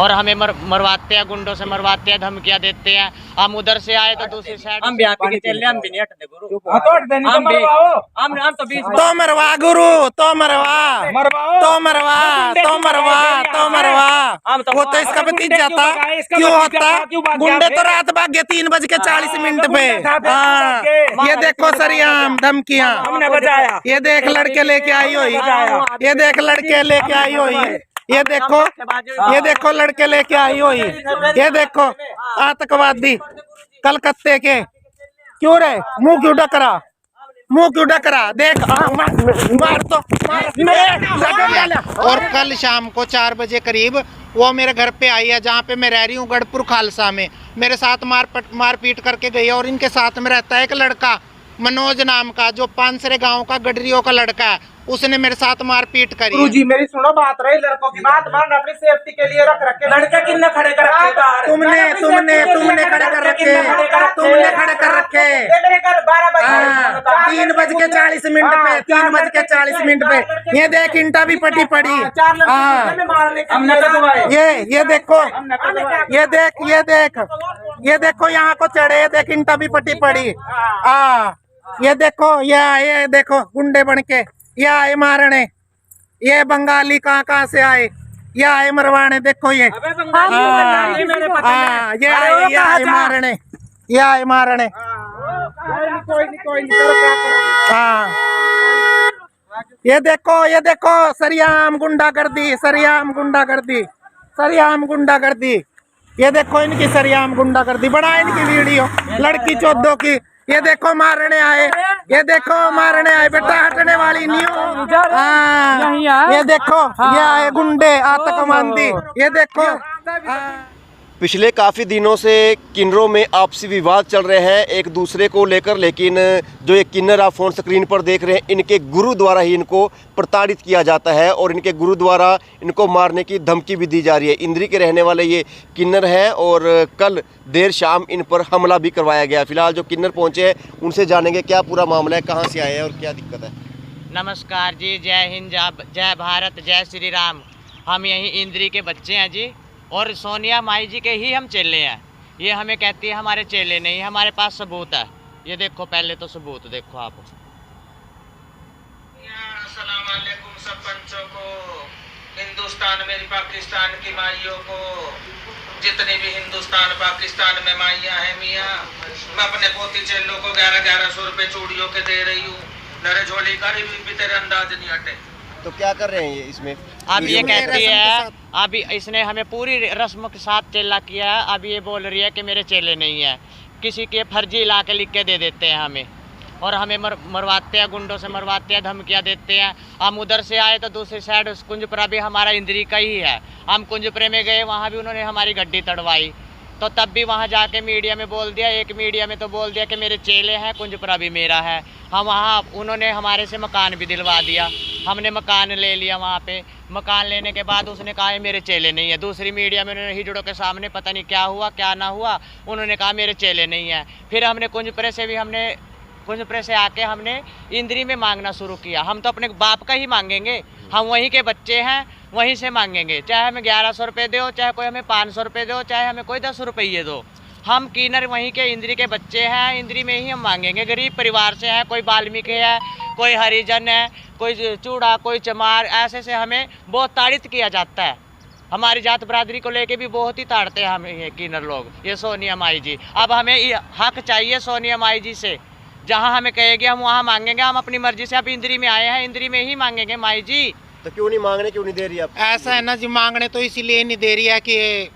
और हमें मरवाते हैं, गुंडों से मरवाते हैं, धमकियां देते हैं। हम उधर से आए तो दूसरी साइड हम भी आप के चल रहे, हम भी नहीं हटते गुरु। हम तो 20 तो मरवा गुरु, तो मरवा, तो मरवा, तो मरवा, तो मरवा। वो तो इसका भतीजा था, क्यों होता? गुंडे तो रात भागे 3:40 पे। हाँ, ये देखो सरियाम धमकियां, हमने बचाया। ये देख लड़के लेके आई हुई, ये देख लड़के लेके आई हुई, ये देखो लड़के लेके आई हुई, ये देखो आतंकवादी कलकत्ते के। क्यों रे मुंह क्यों डकरा, मुंह क्यों डकरा? देख मार तो मार। और कल शाम को 4 बजे करीब वो मेरे घर पे आई है, जहाँ पे मैं रह रही हूँ, गढ़पुर खालसा में। मेरे साथ मारपीट करके गई है। और इनके साथ में रहता है एक लड़का मनोज नाम का, जो पानसरे गांव का गडरियों का लड़का है। उसने मेरे साथ मारपीट करी। गुरुजी मेरी सुनो बात, रही लड़कों की बात मान अपनी सेफ्टी के लिए रख रखे। लड़के किन्ने खड़े कर रखे? तुमने खड़े कर रखे, तुमने खड़े कर रखे। 3:40 पे, 3:40 पे। ये देख इंटा भी पटी पड़ी। ये देखो, ये देखो यहाँ को चढ़े, देख इंटा भी पटी पड़ी। ये देखो, ये देखो गुंडे बन के ये आए मारने। ये बंगाली कहाँ से आए, ये आए मरवाने। देखो ये आए मारने, ये आए मारने। ये देखो सरियाम गुंडागर्दी, सरियाम गुंडागर्दी, सरियाम गुंडागर्दी। ये देखो इनकी सरियाम गुंडागर्दी, बना इनकी वीडियो लड़की चौधो की। ये देखो मारने आए, ये देखो मारने आए, बेटा हटने वाली नहीं हो। हाँ, ये देखो ये आए गुंडे आतंकवादी, ये देखो। पिछले काफ़ी दिनों से किन्नरों में आपसी विवाद चल रहे हैं एक दूसरे को लेकर, लेकिन जो ये किन्नर आप फ़ोन स्क्रीन पर देख रहे हैं, इनके गुरु द्वारा ही इनको प्रताड़ित किया जाता है और इनके गुरु द्वारा इनको मारने की धमकी भी दी जा रही है। इंद्री के रहने वाले ये किन्नर हैं और कल देर शाम इन पर हमला भी करवाया गया। फिलहाल जो किन्नर पहुँचे हैं उनसे जानेंगे क्या पूरा मामला है, कहाँ से आए हैं और क्या दिक्कत है। नमस्कार जी, जय हिंद, जय भारत, जय श्री राम। हम यहीं इंद्री के बच्चे हैं जी, और सोनिया माई जी के ही हम चेले हैं। ये हमें कहती है हमारे चेले नहीं, हमारे पास सबूत है। ये देखो, पहले तो सबूत देखो आप। अस्सलाम वालेकुम सब पंचों को, हिंदुस्तान मेरी पाकिस्तान की माइयों को, जितने भी हिंदुस्तान पाकिस्तान में माइयाँ हैं मियाँ, मैं अपने पोती चेलों को 1100 रुपये चूड़ियों के दे रही हूँ। मेरे झोली का भी तेरे अंदाज नहीं हटे। तो क्या कर रहे हैं ये इसमें? अब ये कहती है, अभी इसने हमें पूरी रस्म के साथ चेला किया है। अब ये बोल रही है कि मेरे चेले नहीं है, किसी के फर्जी इलाके लिख के दे देते हैं हमें, और हमें मरवाते हैं, गुंडों से मरवाते हैं, धमकियां देते हैं। हम उधर से आए तो दूसरी साइड कुंजपुरा भी हमारा इंद्री का ही है। हम कुंजपुरे में गए, वहाँ भी उन्होंने हमारी गड्डी तड़वाई, तो तब भी वहाँ जाके मीडिया में बोल दिया, एक मीडिया में तो बोल दिया कि मेरे चेले हैं, कुंजपुरा भी मेरा है। हम वहाँ उन्होंने हमारे से मकान भी दिलवा दिया, हमने मकान ले लिया वहाँ पे। मकान लेने के बाद उसने कहा मेरे चेले नहीं है। दूसरी मीडिया में उन्होंने हिजड़ों के सामने पता नहीं क्या हुआ क्या ना हुआ, उन्होंने कहा मेरे चेले नहीं है। फिर हमने कुंजपुरे से आके हमने इंद्री में मांगना शुरू किया। हम तो अपने बाप का ही मांगेंगे, हम वहीं के बच्चे हैं, वहीं से मांगेंगे। चाहे हमें 1100 रुपये दो, चाहे कोई हमें 500 रुपये दो, चाहे हमें कोई 10 रुपये दो। हम किन्नर वहीं के इंद्री के बच्चे हैं, इंद्री में ही हम मांगेंगे। गरीब परिवार से हैं, कोई वाल्मीकि है, कोई हरिजन है, कोई चूड़ा, कोई चमार, ऐसे से हमें बहुत ताड़ित किया जाता है। हमारी जात बरादरी को लेके भी बहुत ही ताड़ते हैं हमें ये किन्नर लोग, ये सोनिया माई जी। अब हमें हक चाहिए सोनिया माई जी से, जहाँ हमें कहेगी हम वहाँ मांगेंगे। हम अपनी मर्जी से अब इंद्री में आए हैं, इंद्री में ही मांगेंगे माई जी। तो क्यों नहीं मांगने, क्यों नहीं दे रही आप? ऐसा है ना जी, मांगने तो इसीलिए नहीं दे रही है कि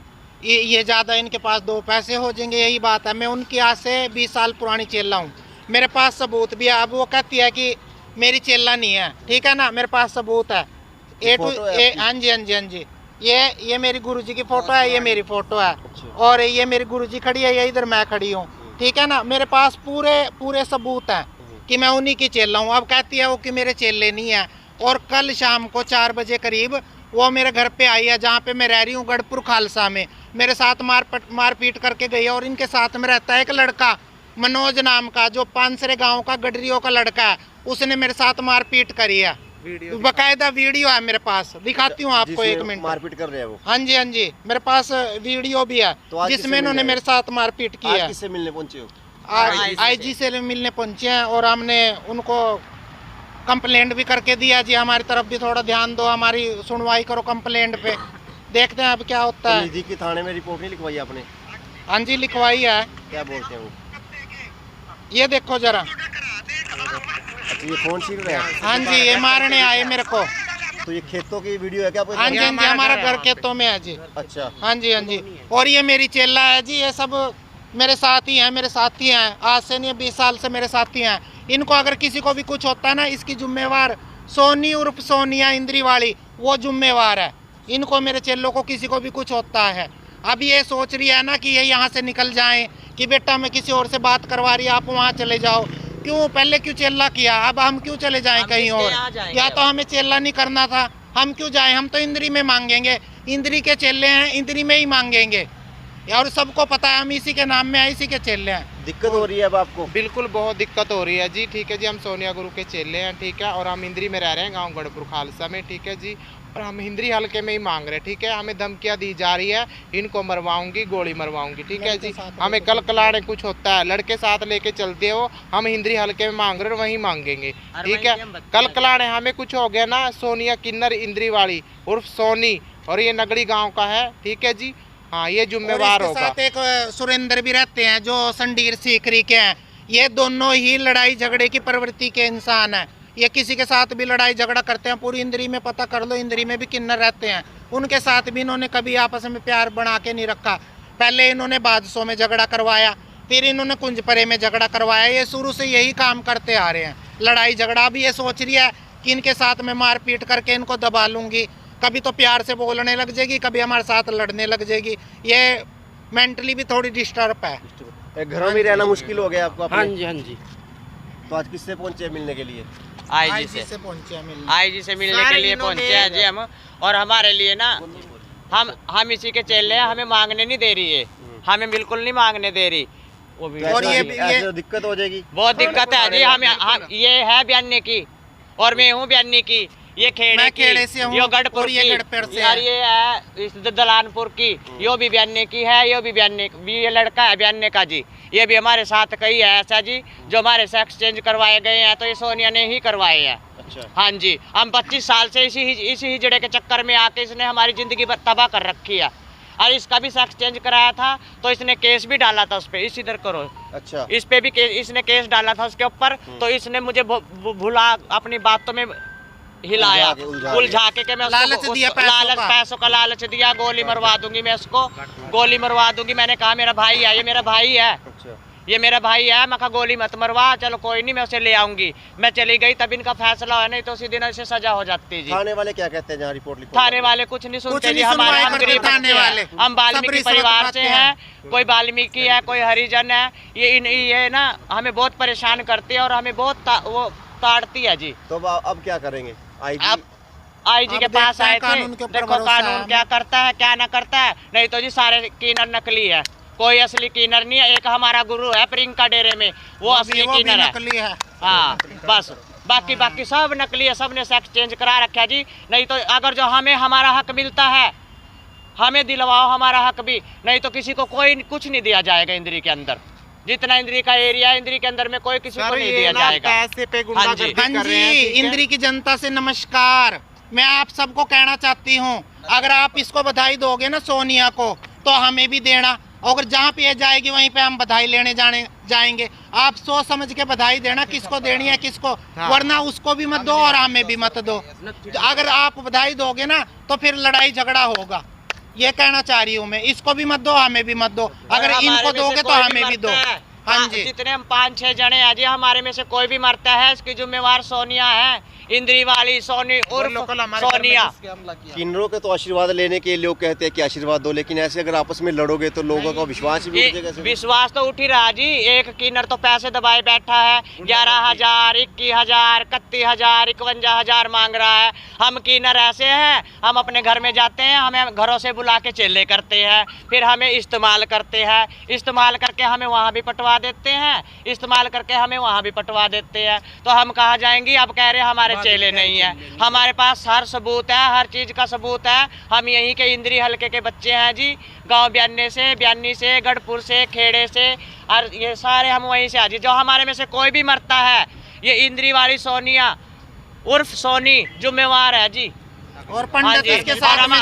ये ज़्यादा इनके पास 2 पैसे हो जाएंगे, यही बात है। मैं उनकी आज से 20 साल पुरानी चेला हूँ, मेरे पास सबूत भी है। अब वो कहती है कि मेरी चेला नहीं है, ठीक है ना, मेरे पास सबूत है। हाँ जी हाँ जी हाँ जी, ये मेरी गुरुजी की फ़ोटो है, ये मेरी फ़ोटो है, और ये मेरी गुरुजी खड़ी है, ये इधर मैं खड़ी हूँ, ठीक है ना। मेरे पास पूरे सबूत हैं कि मैं उन्हीं की चेला हूँ। अब कहती है वो कि मेरे चेले नहीं है। और कल शाम को 4 बजे करीब वो मेरे घर पे आई है, जहाँ पे मैं रह रही हूँ, गढ़पुर खालसा में। मेरे साथ मारपीट करके गई है। और इनके साथ में रहता है एक लड़का मनोज नाम का, जो पानसरे गांव का गडरियों का लड़का है। उसने मेरे साथ मारपीट करी है। बकायदा वीडियो है मेरे पास, दिखाती हूँ आपको, जिसमें एक मिनट। मारपीट कर रहे हैं वो। हाँ जी, हाँ जी, मेरे पास वीडियो भी है तो आज जिसमें किससे इन्होंने मिलने मेरे साथ मारपीट की आज है। किससे मिलने पहुंचे हो? आज आईजी से मिलने पहुंचे हैं और हमने उनको कंप्लेंट भी करके दिया जी, हमारी तरफ भी थोड़ा ध्यान दो, हमारी सुनवाई करो कंप्लेंट पे, देखते हैं अब क्या होता तो है। नजदीकी थाने में रिपोर्ट नहीं लिखवाई आपने? हाँ जी, लिखवाई है। क्या बोलते हैं वो? ये देखो जरा। अच्छा, ये फोन छीन रहे हैं? हाँ जी, ये मारने आए मेरे को। तो ये खेतों की वीडियो है क्या आपके? हाँ जी, हाँ जी, हमारा घर खेतों में है जी। अच्छा, हाँ जी, हाँ जी, और ये मेरी चेला है जी, ये सब मेरे साथी हैं, मेरे साथी हैं, आज से नहीं 20 साल से मेरे साथी हैं। इनको अगर किसी को भी कुछ होता है ना, इसकी जिम्मेवार सोनी उर्फ सोनिया इंद्री वाली वो जिम्मेवार है। इनको मेरे चेलों को किसी को भी कुछ होता है, अब ये सोच रही है ना कि ये यहाँ से निकल जाएं, कि बेटा मैं किसी और से बात करवा रही है, आप वहाँ चले जाओ। क्यों पहले क्यों चेला किया, अब हम क्यों चले जाएं कहीं और? या तो हमें चेला नहीं करना था, हम क्यों जाएं? हम तो इंद्री में मांगेंगे, इंद्री के चेले हैं, इंद्री में ही मांगेंगे, और सबको पता है हम इसी के नाम में हैं, इसी के चेले हैं। दिक्कत हो रही है अब आपको? बिल्कुल बहुत दिक्कत हो रही है जी। ठीक है जी, हम सोनिया गुरु के चेले हैं, ठीक है, और हम इंद्री में रह रहे हैं, गांव गढ़पुर खालसा में, ठीक है जी, और हम इंद्री हल्के में ही मांग रहे हैं, ठीक है। हमें धमकियां दी जा रही है, इनको मरवाऊंगी, गोली मरवाऊंगी, ठीक है जी। हमें कल कलाड़े कुछ होता है, लड़के साथ लेके चलते हो, हम इंद्री हल्के में मांग रहे हैं, वहीं मांगेंगे, ठीक है। कल कलाड़े हमें कुछ हो गया ना, सोनिया किन्नर इंद्री वाली उर्फ सोनी, और ये नगड़ी गाँव का है, ठीक है जी। हाँ, ये जिम्मेवार और इसके होगा। साथ एक सुरेंद्र भी रहते हैं जो संडीर सीकरी के हैं। ये दोनों ही लड़ाई झगड़े की प्रवृत्ति के इंसान हैं। ये किसी के साथ भी लड़ाई झगड़ा करते हैं, पूरी इंद्री में पता कर लो, इंद्री में भी किन्नर रहते हैं, उनके साथ भी इन्होंने कभी आपस में प्यार बना के नहीं रखा। पहले इन्होंने बादशों में झगड़ा करवाया, फिर इन्होंने कुंजपरे में झगड़ा करवाया। ये शुरू से यही काम करते आ रहे हैं, लड़ाई झगड़ा। भी ये सोच रही है कि इनके साथ में मारपीट करके इनको दबा लूंगी, कभी तो प्यार से बोलने लग जाएगी, कभी हमारे साथ लड़ने लग जाएगी। ये मेंटली भी थोड़ी डिस्टर्ब है। घरों में रहना मुश्किल हो गया आपको? हाँ जी, हाँ जी। तो आज किससे पहुंचे मिलने के लिए? आईजी से पहुंचे हैं मिलने। आईजी से मिलने के लिए पहुंचे हैं जी हम। और हमारे लिए ना, हम इसी के चेले हैं, हमें मांगने नहीं दे रही है, हमें बिल्कुल नहीं मांगने दे रही। वो भी और ये ऐसे दिक्कत हो जाएगी? बहुत दिक्कत है जी। हम ये है बयानी की, और मैं हूँ बयानी की, ये खेड़े मैं की, खेड़े से हूँ, यो गढ़पुर और ये की, गढ़पुर से और है। ये है इस दलानपुर की, यो भी बयानी की है, यो भी बयानी, ये लड़का है बयानी का जी। ये भी हमारे साथ कई है ऐसा जी, जो हमारे से एक्सचेंज करवाए गए हैं, तो ये सोनिया ने ही करवाए हैं। अच्छा, हाँ जी, हम 25 साल से इसी हिजड़े के चक्कर में आके इसने हमारी ज़िंदगी तबाह कर रखी है। और इसका भी एक्सचेंज कराया था, तो इसने केस भी डाला था उस पर, इस इधर करो, अच्छा, इस पे भी इसने केस डाला था उसके ऊपर। तो इसने मुझे भुला अपनी बातों में हिलाया, उलझा के मैं लालच दिया, पैसों का लालच दिया, गोली मरवा दूंगी मैं उसको, गोली मरवा दूंगी। मैंने कहा मेरा भाई है, ये मेरा भाई है, अच्छा, ये मेरा भाई है। मैं कहा गोली मत मरवा, चलो कोई नहीं, मैं उसे ले आऊंगी। मैं चली गई, तब इनका फैसला है, नहीं तो उसी दिन ऐसे सजा हो जाती जी। थाने वाले क्या कहते हैं जहाँ रिपोर्ट लिखो? थाने वाले कुछ नहीं सुनते जी, हम गरीब थाने वाले हम वाल्मीकि परिवार से हैं, कोई वाल्मीकि है, कोई हरिजन है। ये ना हमें बहुत परेशान करती है और हमें बहुत वो ताड़ती है जी। तो अब क्या करेंगे? अब आईजी के पास आए थे, देखो कानून क्या करता है क्या ना करता है। नहीं तो जी सारे कीनर नकली है, कोई असली कीनर नहीं है। एक हमारा गुरु है प्रियंका डेरे में, वो असली कीनर है। हाँ बस, बाकी सब नकली है, सब ने सेक्स चेंज करा रखा है जी। नहीं तो अगर जो हमें हमारा हक मिलता है, हमें दिलवाओ हमारा हक भी, नहीं तो किसी को कोई कुछ नहीं दिया जाएगा इंद्री के अंदर। जितना इंद्री का एरिया है, इंद्री के अंदर में कोई किसी को नहीं दिया जाएगा। पैसे पे गुंडागर्दी कर रहे हैं, ठीक है? इंद्री की जनता से नमस्कार। मैं आप सबको कहना चाहती हूँ, अगर आप इसको बधाई दोगे ना सोनिया को, तो हमें भी देना। अगर जहाँ पे ये जाएगी वहीं पे हम बधाई लेने जाएंगे। आप सोच समझ के बधाई देना, किसको देनी है किसको, वरना उसको भी मत दो और हमें भी मत दो। अगर आप बधाई दोगे ना तो फिर लड़ाई झगड़ा होगा, ये कहना चाह रही हूँ मैं। इसको भी मत दो, हमें भी मत दो, अगर इनको दोगे तो हमें भी दो। हाँ जी, जितने हम 5-6 जने हैं जी, हमारे में से कोई भी मरता है, इसकी जिम्मेवार सोनिया है, इंद्री वाली सोनी उर्फ सोनिया। किन्नरों के तो आशीर्वाद लेने के लोग कहते हैं कि आशीर्वाद दो, लेकिन ऐसे अगर आपस में लड़ोगे तो लोगों का विश्वास भी उठ जाएगा। विश्वास तो उठ ही रहा जी। एक किन्नर तो पैसे दबाए बैठा है, 11,000, 21,000, 31,000, 51,000 मांग रहा है। हम किन्नर ऐसे हैं, हम अपने घर में जाते हैं, हमें घरों से बुला के चेले करते हैं, फिर हमें इस्तेमाल करते हैं, इस्तेमाल करके हमें वहाँ भी पटवा पटवा देते हैं, इस्तेमाल करके हमें वहाँ भी पटवा देते हैं। तो हम कहाँ जाएंगे? अब कह रहे हैं हमारे चेले नहीं है। हमारे पास हर सबूत है, हर चीज़ का सबूत है। हम यहीं के इंद्री हलके के बच्चे हैं जी, गांव ब्यानी से गढ़पुर से, खेड़े से, और ये सारे हम वहीं से आज। जो हमारे में से कोई भी मरता है, ये इंद्री वाली सोनिया उर्फ सोनी जिम्मेवार है जी। और पंडित इसके साथ में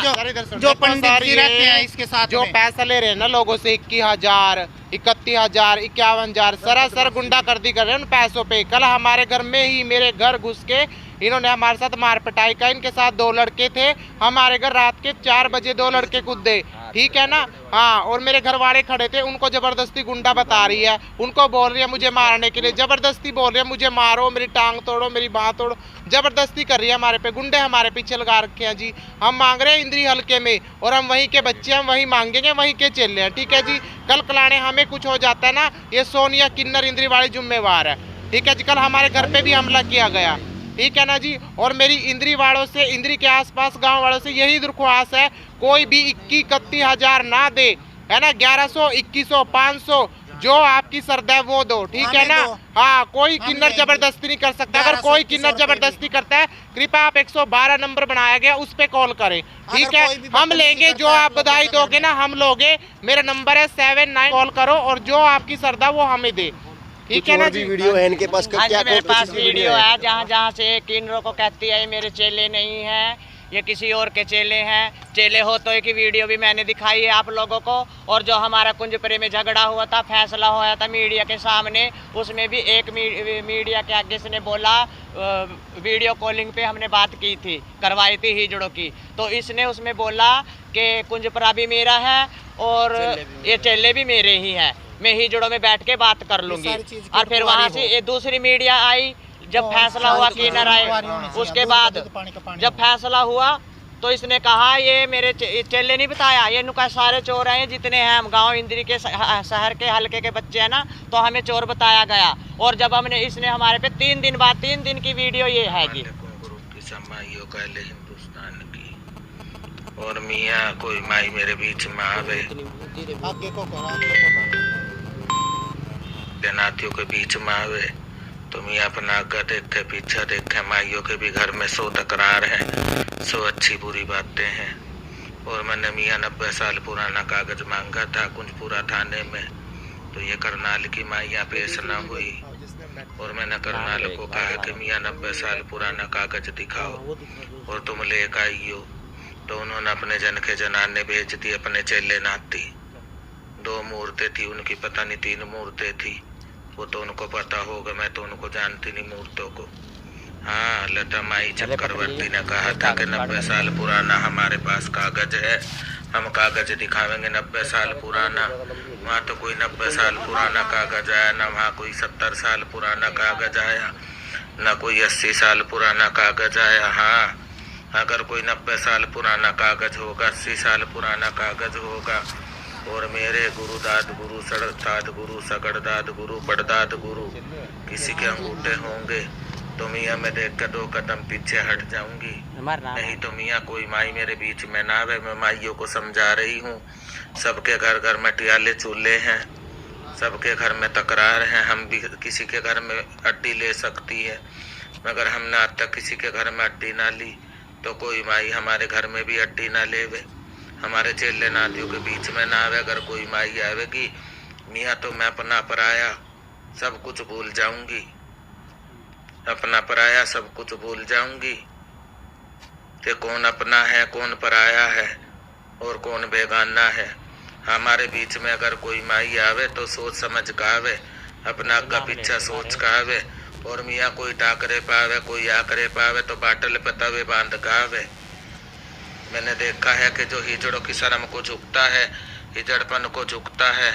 जो पंडित जी रहते हैं इसके साथ जो पैसा ले रहे हैं ना लोगों से 21,000, 31,000, 51,000 सरासर गुंडागर्दी कर रहे हैं उन पैसों पे। कल हमारे घर में ही मेरे घर घुस के इन्होंने हमारे साथ मार पिटाई का। इनके साथ 2 लड़के थे, हमारे घर रात के 4 बजे 2 लड़के कूदे, ठीक है ना। हाँ, और मेरे घर वाले खड़े थे, उनको जबरदस्ती गुंडा बता रही है, उनको बोल रही है मुझे मारने के लिए, जबरदस्ती बोल रही है मुझे मारो, मेरी टांग तोड़ो, मेरी बाँह तोड़ो, जबरदस्ती कर रही है हमारे पे। गुंडे हमारे पीछे लगा रखे हैं जी। हम मांग रहे हैं इंद्री हल्के में, और हम वहीं के बच्चे, हम वहीं मांगेंगे, वहीं के चेले हैं, ठीक है जी। कल कलाने हमें कुछ हो जाता है ना, ये सोनिया किन्नर इंद्री वाली जिम्मेवार है, ठीक है जी। कल हमारे घर पे भी हमला किया गया, ठीक है ना जी। और मेरी इंद्री वालों से, इंद्री के आसपास गांव वालों से यही दरख्वास्त है, कोई भी 21-31,000 ना दे, है ना। 1100, 2100, 500 जो आपकी सरदा है वो दो, ठीक है ना। हाँ, कोई किन्नर जबरदस्ती नहीं कर सकता। अगर कोई किन्नर जबरदस्ती करता है, कृपया आप 112 नंबर बनाया गया उस पे कॉल करें, ठीक है। हम लेंगे, जो आप बधाई दोगे ना हम लोगे। मेरा नंबर है 79, कॉल करो और जो आपकी सरदा वो हमें दे, ठीक है ना जी। वीडियो है इनके पास? हाँ जी, मेरे पास वीडियो वीडियो है जहाँ से किन्नरों को कहती है ये मेरे चेले नहीं हैं, ये किसी और के चेले हैं। चेले हो तो की वीडियो भी मैंने दिखाई है आप लोगों को। और जो हमारा कुंजपुरे में झगड़ा हुआ था, फैसला हुआ था मीडिया के सामने, उसमें भी एक मीडिया के आगे से बोला, वीडियो कॉलिंग पे हमने बात की थी, करवाई थी हिजड़ों की, तो इसने उसमें बोला कि कुंजपुरा भी मेरा है और ये चेले भी मेरे ही हैं, मैं हिजड़ों में बैठ के बात कर लूँगी। और फिर वहाँ से ये दूसरी मीडिया आई, जब फैसला हुआ किन्नर आए, उसके बाद जब फैसला हुआ तो इसने कहा ये मेरे चेले नहीं बताया, ये नुका सारे चोर हैं जितने हैं, हम गांव इंद्री के शहर के हल्के के बच्चे हैं ना, तो हमें चोर बताया गया। और जब हमने, इसने हमारे पे 3 दिन बाद, 3 दिन की वीडियो ये है जी। गुरु की समाइयों कहले हिंदुस्तान की, और मियाँ कोई माई मेरे बीच में आवे, नातियों के बीच में आवे, तो मियाँ अपना आगे देखे पीछे देखे, माइयों के भी घर में 100 तकरार है, 100 अच्छी बुरी बातें हैं। और मैंने मियाँ 90 साल पुराना कागज मांगा था कुंजपुरा थाने में, तो ये करनाल की माइयाँ पेश न हुई। और मैंने करनाल को कहा कि मियाँ 90 साल पुराना कागज दिखाओ और तुम लेकर आइयो, तो उन्होंने अपने जन के जनाने भेज दी, अपने चेले नाती। 2 मूर्तें थी उनकी, पता नहीं 3 मूर्तें थी, वो तो उनको पता होगा, मैं तो उनको जानती नहीं मूर्तों को। हाँ, लता माई चक्रवर्ती ने कहा था कि 90 साल पुराना हमारे पास कागज है, हम कागज दिखावेंगे 90 साल पुराना। वहाँ तो कोई 90 साल पुराना कागज आया ना, वहाँ कोई 70 साल पुराना कागज आया, ना कोई 80 साल पुराना कागज आया। हाँ, अगर कोई 90 साल पुराना कागज होगा, 80 साल पुराना कागज होगा, और मेरे गुरु दाद गुरु सड़दाद गुरु सगड़दाद गुरु बड़दाद गुरु किसी के अंगूठे होंगे, तो मियाँ मैं देख कर 2 कदम पीछे हट जाऊंगी। नहीं तो मियाँ कोई माई मेरे बीच में ना आवे। मैं माइयों को समझा रही हूँ, सबके घर घर में टियाले चूल्हे हैं, सबके घर में तकरार है, हम भी किसी के घर में अड्डी ले सकती है, मगर हमने आज तक किसी के घर में अड्डी ना ली, तो कोई माई हमारे घर में भी अड्डी ना लेवे, हमारे चेले नातियों के बीच में ना आवे। अगर कोई माई आवेगी मियाँ, तो मैं अपना पराया सब कुछ भूल जाऊंगी, अपना पराया सब कुछ भूल जाऊंगी कि कौन अपना है, कौन पराया है और कौन बेगाना है। हमारे बीच में अगर कोई माई आवे तो सोच समझ का आवे, अपना आगा पीछा सोच का आवे। और मियाँ कोई टाकरे पावे, कोई आकरे पावे, तो बाटल पे तवे बांध का आवे। मैंने देखा है कि जो हिजड़ों की शर्म को झुकता है, हिजड़पन को झुकता है,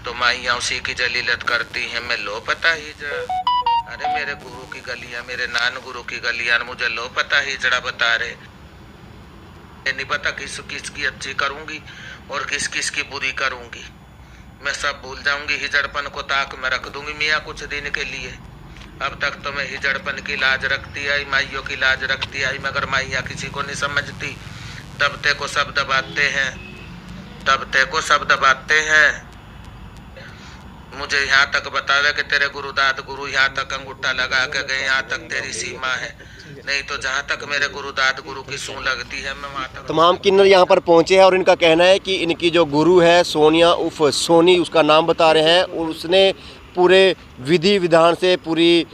तो माइयाँ उसी की जलीलत करती हैं। मैं लो पता हिजड़ा, अरे मेरे गुरु की गलियां, मेरे नान गुरु की गलियां, मुझे लो पता हिजड़ा बता रहे, नहीं पता किस किस की अच्छी करूंगी और किस किस की बुरी करूंगी। मैं सब भूल जाऊंगी, हिजड़पन को ताक में रख दूंगी मियाँ कुछ दिन के लिए। अब तक तो मैं हिजड़पन की लाज रखती आई, माइयों की लाज रखती आई, मगर माइयाँ किसी को नहीं समझती। दबते को सब दबाते हैं, दबते को सब दबाते हैं। मुझे यहाँ तक बतावे कि तेरे गुरुदाद गुरु यहाँ तक अंगूठा लगा के गए, यहाँ तक तेरी सीमा है, नहीं तो जहाँ तक मेरे गुरुदाद गुरु की सूं लगती है मैं वहाँ तक। तमाम किन्नर यहाँ पर पहुँचे हैं और इनका कहना है कि इनकी जो गुरु है सोनिया उर्फ सोनी, उसका नाम बता रहे हैं, और उसने पूरे विधि विधान से, पूरी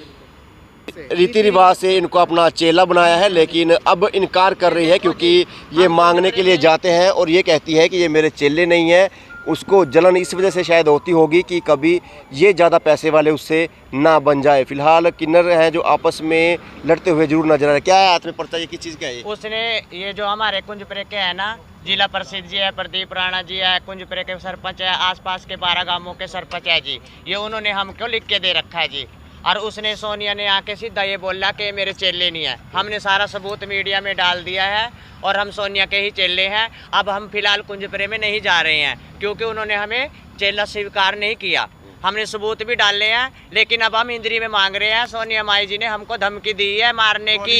रीति रिवाज से इनको अपना चेला बनाया है, लेकिन अब इनकार कर रही है क्योंकि ये मांगने के लिए जाते हैं और ये कहती है कि ये मेरे चेले नहीं हैं। उसको जलन इस वजह से शायद होती होगी कि कभी ये ज़्यादा पैसे वाले उससे ना बन जाए। फिलहाल किन्नर हैं जो आपस में लड़ते हुए जरूर नजर आ रहे हैं। क्या है हाथ में पर्चा, ये किस चीज़ का है? उसने ये जो हमारे कुंजपुरे के है ना, जिला प्रसिद्ध जी है, प्रदीप राणा जी है, कुंजपुरे के सरपंच है, आसपास के 12 गांवों के सरपंच है जी, ये उन्होंने हमको लिख के दे रखा है जी। और उसने सोनिया ने आके सीधा ये बोला कि मेरे चेले नहीं है। हमने सारा सबूत मीडिया में डाल दिया है और हम सोनिया के ही चेले हैं। अब हम फिलहाल कुंजपुरे में नहीं जा रहे हैं क्योंकि उन्होंने हमें चेला स्वीकार नहीं किया। हमने सबूत भी डाले हैं, लेकिन अब हम इंद्री में मांग रहे हैं। सोनिया माई जी ने हमको धमकी दी है मारने की,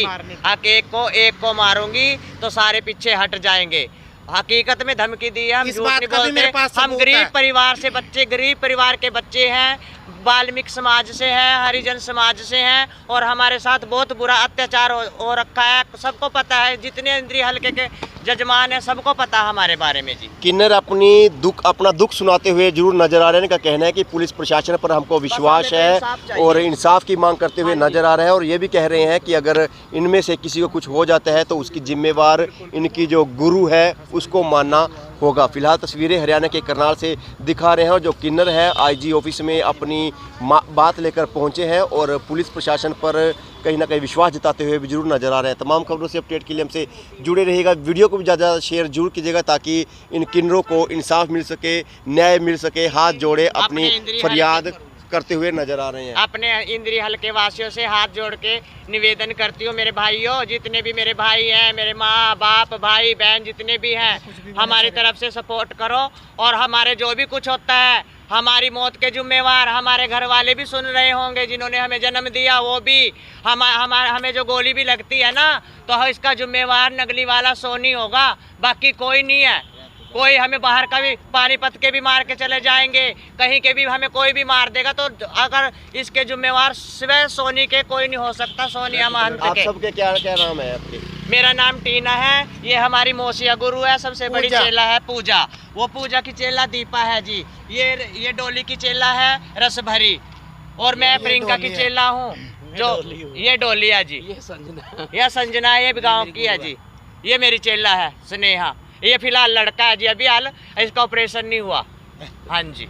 एक को मारूंगी तो सारे पीछे हट जाएंगे। हकीकत में धमकी दी है, हम झूठ नहीं बोलते। हम गरीब परिवार से बच्चे, गरीब परिवार के बच्चे हैं, वाल्मीकि समाज से हैं, हरिजन समाज से हैं, और हमारे साथ बहुत बुरा अत्याचार हो रखा है। सबको पता है, जितने इंद्री हल्के के जजमान है सबको पता है हमारे बारे में जी। किन्नर अपना दुख सुनाते हुए जरूर नजर आ रहे हैं। इनका कहना है कि पुलिस प्रशासन पर हमको विश्वास है और इंसाफ की मांग करते हुए नजर आ रहे हैं, और ये भी कह रहे हैं कि अगर इनमें से किसी को कुछ हो जाता है तो उसकी जिम्मेवार इनकी जो गुरु है उसको मानना होगा। फिलहाल तस्वीरें हरियाणा के करनाल से दिखा रहे हैं, और जो किन्नर है आईजी ऑफिस में अपनी बात लेकर पहुंचे हैं और पुलिस प्रशासन पर कहीं ना कहीं विश्वास जताते हुए भी जरूर नजर आ रहे हैं। तमाम खबरों से अपडेट के लिए हमसे जुड़े रहिएगा। वीडियो को भी ज़्यादा शेयर जरूर कीजिएगा ताकि इन किन्नरों को इंसाफ मिल सके, न्याय मिल सके। हाथ जोड़े अपनी फरियाद करते हुए नजर आ रहे हैं। अपने इंद्री हल्के वासियों से हाथ जोड़ के निवेदन करती हूँ, मेरे भाइयों, जितने भी मेरे भाई हैं, मेरे माँ बाप भाई बहन जितने भी हैं, हमारी तरफ से सपोर्ट करो। और हमारे जो भी कुछ होता है, हमारी मौत के जिम्मेवार हमारे घर वाले भी सुन रहे होंगे, जिन्होंने हमें जन्म दिया, वो भी हमें जो गोली भी लगती है ना, तो इसका जिम्मेवार नगली वाला सोनी होगा, बाकी कोई नहीं है। कोई हमें बाहर का भी पानीपत के भी मार के चले जाएंगे, कहीं के भी हमें कोई भी मार देगा, तो अगर इसके जिम्मेवार सिवाय सोनी के कोई नहीं हो सकता। सोनिया महंत के। आप सबके क्या नाम है आपके? मेरा नाम टीना है, ये हमारी मौसिया गुरु है, सबसे बड़ी चेला है पूजा। वो पूजा की चेला दीपा है जी। ये डोली की चेला है रसभरी, और मैं प्रियंका की चेला हूँ। जो ये डोली है जी, ये संजना है, ये गाँव की है जी। ये मेरी चेला है स्नेहा। ये फिलहाल लड़का है जी, अभी हाल इसका ऑपरेशन नहीं हुआ। हाँ जी।